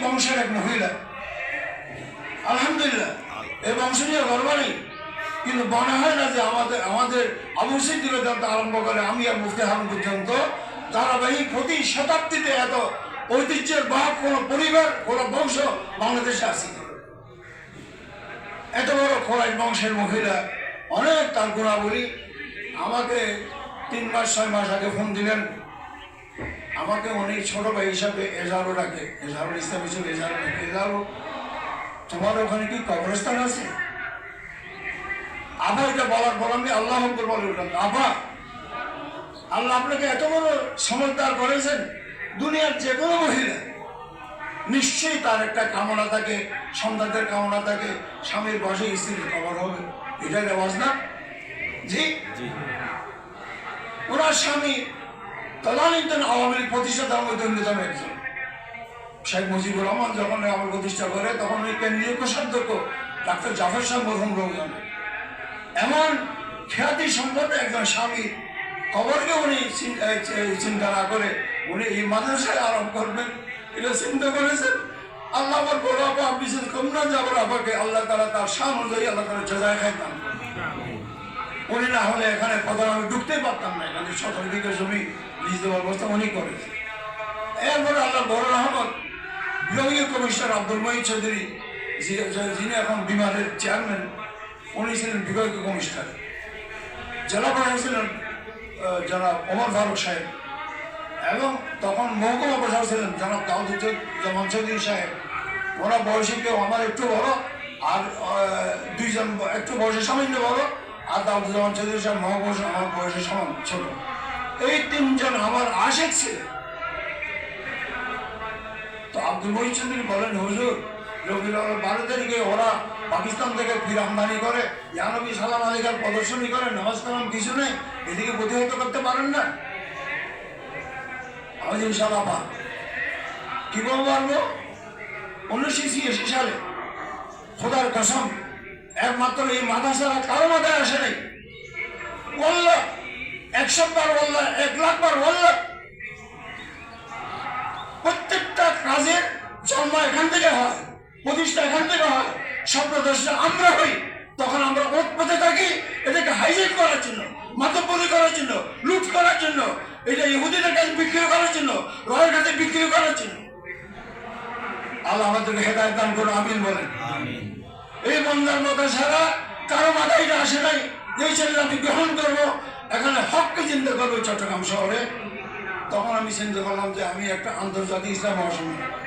বংশের এক মহিলা, আলহামদুলিল্লাহ এই বংশ নিয়ে গর্ব নেই, কিন্তু মনে হয় না যে আমাদের আবু সিদ্দিক আরম্ভ করে আমি আর মুফতি হারুন পর্যন্ত ধারাবাহিক প্রতি শতাব্দীতে এত ঐতিহ্যের বাহক কোন পরিবার কোন বংশ বাংলাদেশে আছে। এত বড় খোরাই বংশের মহিলা, অনেক তার গুণাবলী। আমাকে 3 মাস 6 মাস আগে ফোন দিলেন, আমাকে অনেক ছোট ভাই হিসাবে এজারও ডাকে, এজারুল ইসলাম হিসেবে এজারও ডাকে, এজারও তোমার ওখানে কি কবরস্থান আছে? আবার এটা বলার পর আমি আল্লাহ আকবার বলে উঠলাম, আবা আল্লাহ আপনাকে এত বড় সমঝদার করেছেন। দুনিয়ার যে কোনো মহিলা নিশ্চয়ই তার একটা কামনা থাকে, সন্তানদের কামনা থাকে, স্বামীর বসে স্ত্রীর কবর হবে, এটাই রেওয়াজ না? জি, ওনার স্বামী তদানীন্তন আওয়ামী লীগ প্রতিষ্ঠাতার মধ্যে অন্যতম একজন শেখ মুজিবুর রহমান যখন আওয়ামী প্রতিষ্ঠা করে, তখন ওই কেন্দ্রীয় কোষাধ্যক্ষ ডাক্তার জাফর সাহেব মরহুম রমজান এমন খ্যাতি সম্পন্ন একজন স্বামী খবরকে উনি চিন্তা না করে উনি এই মাদ্রাসায় আরম্ভ করবেন, এটা চিন্তা করেছেন। আল্লাহ আমার বড় আপা বিশেষ কম না যাবার আপাকে আল্লাহ তারা তার শান অনুযায়ী আল্লাহ তারা জায়গায় খাইতাম। উনি না হলে এখানে প্রধান আমি ঢুকতেই পারতাম না, এখানে 17 বিঘা জমি লিজ দেওয়ার ব্যবস্থা উনি করেছে। এরপরে আল্লাহ বড় রহমত বিভাগীয় কমিশনার আব্দুল মহিদ চৌধুরী যিনি এখন বিমানের চেয়ারম্যান, উনি ছিলেন বিভাগীয় কমিশনার। জেলা প্রশাসক ছিলেন জনাব ওমর ফারুক সাহেব, এবং তখন মহকুমা প্রশাসক ছিলেন জনাব দাউদুজ্জামান চৌধুরী সাহেব। ওরা বয়সে কেউ আমার একটু বড়, আর 2 জন একটু বয়সে সামান্য বড়, আর দাউদুজ্জামান চৌধুরী সাহেব মহাবয়স আমার বয়সে সমান ছোট। এই 3 জন আমার আশেক ছিলেন। তো আব্দুল মহিদ চৌধুরী বলেন, হুজুর রবিউল আউয়াল 12 তারিখে ওরা পাকিস্তান থেকে ফির আমদানি করে, ইয়া নবী সালাম আলাইকার প্রদর্শনী করে, নামাজ কালাম কিছু নেই, এদিকে প্রতিহত করতে পারেন না? আমি ইনশাআল্লাহ কি বলবো পারবো। 1986 সালে খোদার কসম একমাত্র এই মাদ্রাসারা কারো মাথায় আসে নাই। ওয়াল্লাহ 100 বার ওয়াল্লাহ, 1 লাখ বার ওয়াল্লাহ। প্রত্যেকটা কাজের জন্ম এখান থেকে হয়, প্রতিষ্ঠা এখান থেকে হয়, স্বপ্নদর্শী আমরা হই। তখন আমরা ওত পথে থাকি এটাকে হাইজেক করার জন্য, মাতব্বরি করার জন্য, লুট করার জন্য, এটা ইহুদিদের কাছে বিক্রি করার জন্য, রয়ের কাছে বিক্রি করার জন্য। আল্লাহ আমাদেরকে হেদায়েত দান করুন, আমিন বলেন। এই বন্দার মতো সারা কারো মাথায় এটা আসে নাই এই ছেলে আমি গ্রহণ করবো, এখানে হককে চিন্তা করবো চট্টগ্রাম শহরে। তখন আমি চিন্তা করলাম যে আমি একটা আন্তর্জাতিক ইসলাম মহাসম্মেলন